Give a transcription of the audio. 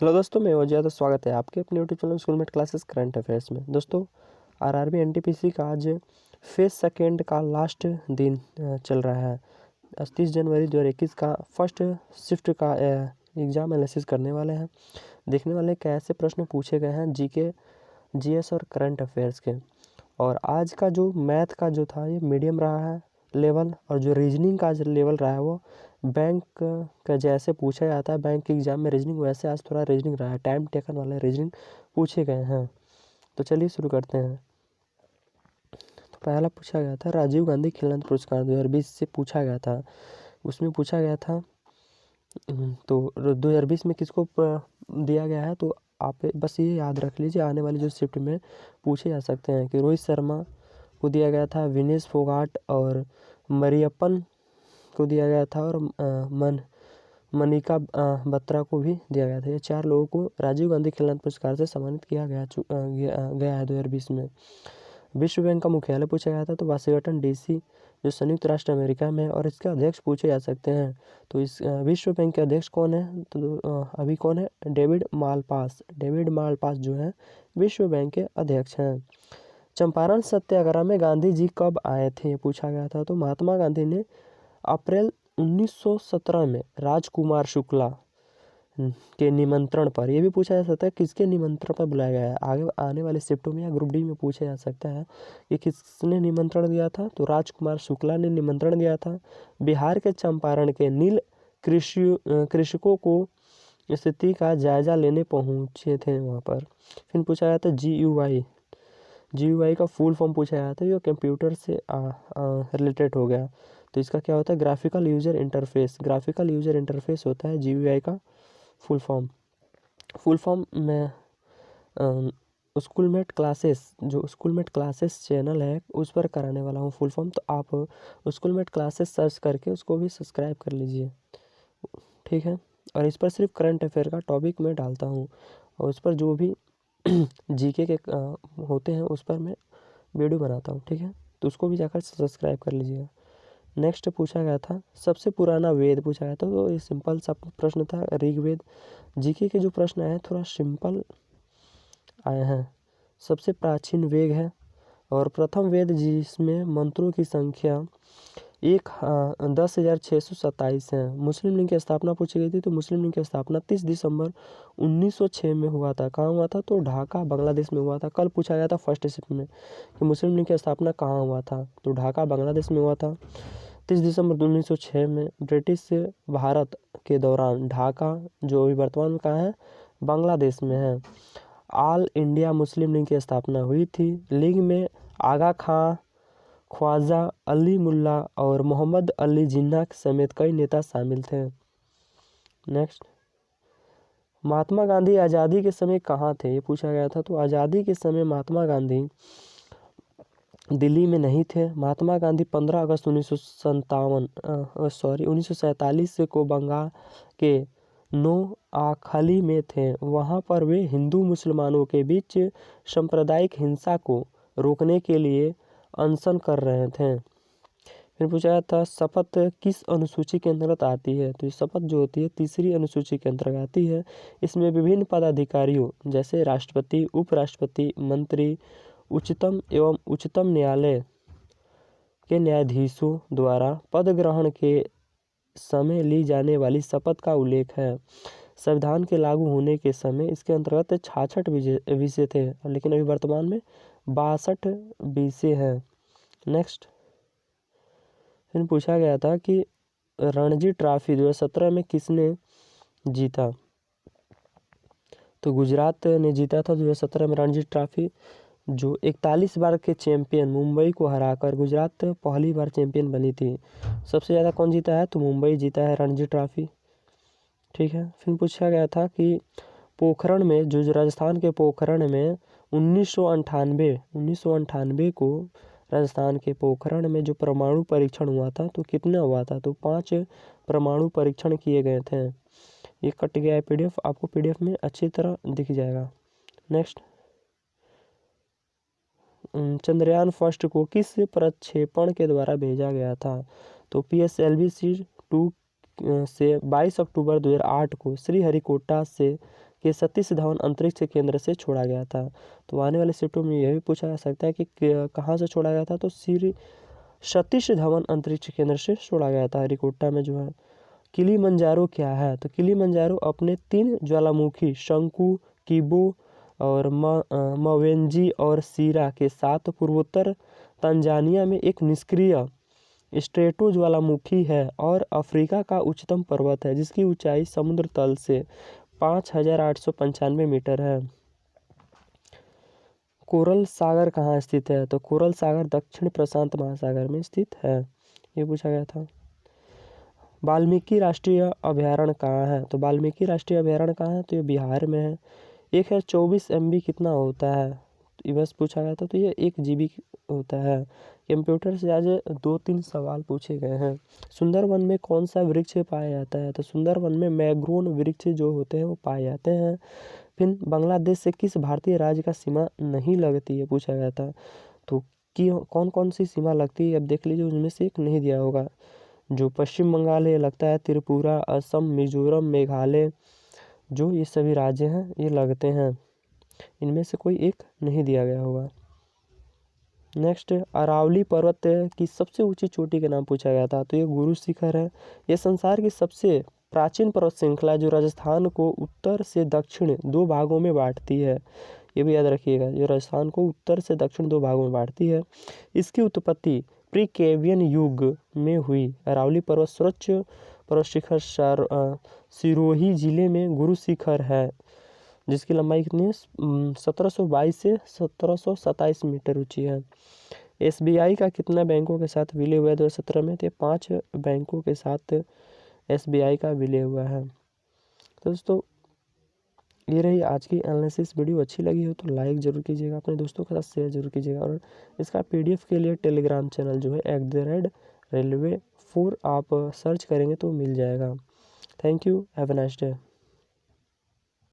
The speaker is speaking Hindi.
हेलो दोस्तों, मैं वजह स्वागत है आपके अपने YouTube channel schoolmate classes current affairs में। दोस्तों, आरआरबी एनटीपीसी का आज फेज सेकेंड का लास्ट दिन चल रहा है। 30 जनवरी 2021 का फर्स्ट शिफ्ट का एग्ज़ाम एनालिसिस करने वाले हैं। देखने वाले कैसे प्रश्न पूछे गए हैं जीके, जीएस और करंट अफेयर्स के। और आज का जो मैथ का जो था ये मीडियम रहा है लेवल, और जो रीजनिंग का जो लेवल रहा है वो बैंक का जैसे पूछा जाता है बैंक के एग्ज़ाम में रीजनिंग, वैसे आज थोड़ा रीजनिंग रहा है। टाइम टेकन वाले रीजनिंग पूछे गए हैं। तो चलिए शुरू करते हैं। तो पहला पूछा गया था राजीव गांधी खेलरत्न पुरस्कार 2020 से पूछा गया था। उसमें पूछा गया था तो 2020 में किसको दिया गया है, तो आप बस ये याद रख लीजिए। आने वाली जो शिफ्ट में पूछे जा सकते हैं कि रोहित शर्मा को दिया गया था, विनेश फोगाट और मरियप्पन को दिया गया था, और मनिका बत्रा को भी दिया गया था। ये 4 लोगों को राजीव गांधी खेलरत्न पुरस्कार से सम्मानित किया गया है 2020 में। विश्व बैंक का मुख्यालय पूछा गया था, तो वाशिंगटन डीसी जो संयुक्त राष्ट्र अमेरिका में है, और इसके अध्यक्ष पूछे जा सकते हैं। तो इस विश्व बैंक के अध्यक्ष कौन है, तो अभी कौन है, डेविड मालपास जो है विश्व बैंक के अध्यक्ष हैं। चंपारण सत्याग्रह में गांधी जी कब आए थे, पूछा गया था। तो महात्मा गांधी ने अप्रैल 1917 में राजकुमार शुक्ला के निमंत्रण पर, यह भी पूछा जा सकता है किसके निमंत्रण पर बुलाया गया है। आगे आने वाले शिफ्टों में या ग्रुप डी में पूछा जा सकता है कि किसने निमंत्रण दिया था, तो राजकुमार शुक्ला ने निमंत्रण दिया था। बिहार के चंपारण के नील कृषकों को स्थिति का जायजा लेने पहुंचे थे वहां पर। फिर पूछा गया था जीयूआई का फुल फॉर्म पूछा गया था, जो कंप्यूटर से रिलेटेड हो गया। तो इसका क्या होता है, ग्राफिकल यूजर इंटरफेस होता है जीयूआई का फुल फॉर्म में स्कूलमेट क्लासेस चैनल है उस पर कराने वाला हूँ फुल फॉर्म। तो आप स्कूलमेट क्लासेस सर्च करके उसको भी सब्सक्राइब कर लीजिए, ठीक है। और इस पर सिर्फ करंट अफेयर का टॉपिक मैं डालता हूँ, और उस पर जो भी जीके के होते हैं उस पर मैं वीडियो बनाता हूँ, ठीक है। तो उसको भी जाकर सब्सक्राइब कर लीजिएगा। नेक्स्ट पूछा गया था सबसे पुराना वेद पूछा गया था। तो ये सिंपल सा प्रश्न था, ऋग्वेद। जीके के जो प्रश्न आए थोड़ा सिंपल आए हैं। सबसे प्राचीन वेद है और प्रथम वेद जिसमें मंत्रों की संख्या 10,627 है। मुस्लिम लीग की स्थापना पूछी गई थी, तो मुस्लिम लीग की स्थापना 30 दिसंबर 1906 में हुआ था। कहाँ हुआ था, तो ढाका बांग्लादेश में हुआ था। कल पूछा गया था फर्स्ट शिफ्ट में कि मुस्लिम लीग की स्थापना कहाँ हुआ था, तो ढाका बांग्लादेश में हुआ था 30 दिसंबर 1906 में। ब्रिटिश भारत के दौरान ढाका जो अभी वर्तमान में कहाँ है, बांग्लादेश में है। ऑल इंडिया मुस्लिम लीग की स्थापना हुई थी। लीग में आगा खां, ख्वाजा अली मुल्ला और मोहम्मद अली जिन्ना समेत कई नेता शामिल थे। नेक्स्ट, महात्मा गांधी आज़ादी के समय कहाँ थे, ये पूछा गया था। तो आज़ादी के समय महात्मा गांधी दिल्ली में नहीं थे। महात्मा गांधी 15 अगस्त 1947 को बंगाल के नोआखली में थे। वहाँ पर वे हिंदू मुसलमानों के बीच सांप्रदायिक हिंसा को रोकने के लिए अनशन कर रहे थे। फिर पूछा गया था शपथ किस अनुसूची के अंतर्गत आती है, तो ये शपथ जो होती है 3री अनुसूची के अंतर्गत आती है। इसमें विभिन्न पदाधिकारियों जैसे राष्ट्रपति, उपराष्ट्रपति, मंत्री, उच्चतम एवं उच्चतम न्यायालय के न्यायाधीशों द्वारा पद ग्रहण के समय ली जाने वाली शपथ का उल्लेख है। संविधान के लागू होने के समय इसके अंतर्गत 66 विषय थे, लेकिन अभी वर्तमान में 62 विषय हैं। नेक्स्ट, फिर पूछा गया था कि रणजी ट्रॉफी 2017 में किसने जीता, तो गुजरात ने जीता था 2017 में रणजी ट्रॉफी। जो 41 बार के चैंपियन मुंबई को हराकर गुजरात पहली बार चैंपियन बनी थी। सबसे ज़्यादा कौन जीता है, तो मुंबई जीता है रणजी ट्रॉफी, ठीक है। फिर पूछा गया था कि पोखरण में, जो राजस्थान के पोखरण में 1998 को राजस्थान के पोखरण में जो परमाणु परीक्षण हुआ था, तो कितना हुआ था, तो 5 परमाणु परीक्षण किए गए थे। ये कट गया है पीडीएफ, आपको पीडीएफ में अच्छी तरह दिख जाएगा। नेक्स्ट, चंद्रयान फर्स्ट को किस प्रक्षेपण के द्वारा भेजा गया था, तो PSLV-2 से 22 अक्टूबर 2008 को श्रीहरिकोटा से कि सतीश धवन अंतरिक्ष केंद्र से छोड़ा गया था। तो आने वाले शिफ्टों में यह भी पूछा जा सकता है कि कहाँ से छोड़ा गया था, तो श्री सतीश धवन अंतरिक्ष केंद्र से छोड़ा गया था, हरिकोटा में जो है। किलिमंजारो क्या है, तो किलिमंजारो अपने 3 ज्वालामुखी शंकु, किबो और मवेंजी और सीरा के साथ पूर्वोत्तर तंजानिया में एक निष्क्रिय स्ट्रेटो ज्वालामुखी है और अफ्रीका का उच्चतम पर्वत है, जिसकी ऊंचाई समुद्र तल से 5895 मीटर है। कोरल सागर कहाँ स्थित है, तो कोरल सागर दक्षिण प्रशांत महासागर में स्थित है, ये पूछा गया था। वाल्मीकि राष्ट्रीय अभयारण्य कहाँ है, तो वाल्मीकि राष्ट्रीय अभयारण्य कहाँ है, तो ये बिहार में है। एक है 24 MB कितना होता है, तो ये बस पूछा गया था, तो ये 1 GB होता है। कंप्यूटर से आज 2-3 सवाल पूछे गए हैं। सुंदरवन में कौन सा वृक्ष पाया जाता है, तो सुंदरवन में मैग्रोन वृक्ष जो होते हैं वो पाए जाते हैं। फिर बांग्लादेश से किस भारतीय राज्य का सीमा नहीं लगती है, पूछा गया था। तो कि कौन कौन सी सीमा लगती है, अब देख लीजिए, उनमें से एक नहीं दिया होगा। जो पश्चिम बंगाल है ये लगता है, त्रिपुरा, असम, मिजोरम, मेघालय, जो ये सभी राज्य हैं ये लगते हैं, इनमें से कोई एक नहीं दिया गया होगा। नेक्स्ट, अरावली पर्वत की सबसे ऊंची चोटी के नाम पूछा गया था, तो ये गुरु शिखर है। ये संसार की सबसे प्राचीन पर्वत श्रृंखला है, जो राजस्थान को उत्तर से दक्षिण 2 भागों में बांटती है, ये भी याद रखिएगा, जो राजस्थान को उत्तर से दक्षिण 2 भागों में बांटती है। इसकी उत्पत्ति प्रीकेवियन युग में हुई। अरावली पर्वत सर्वोच्च पर्वत शिखर सिरोही जिले में गुरु शिखर है, जिसकी लंबाई कितनी है, 1722 से 1727 मीटर ऊंची है। SBI का कितना बैंकों के साथ विलय हुआ है 2017 में, तो 5 बैंकों के साथ SBI का विलय हुआ है। तो दोस्तों ये रही आज की एनालिसिस। वीडियो अच्छी लगी हो तो लाइक ज़रूर कीजिएगा, अपने दोस्तों के साथ शेयर जरूर कीजिएगा, और इसका PDF के लिए टेलीग्राम चैनल जो है @railway4 आप सर्च करेंगे तो मिल जाएगा। Thank you, have a nice day.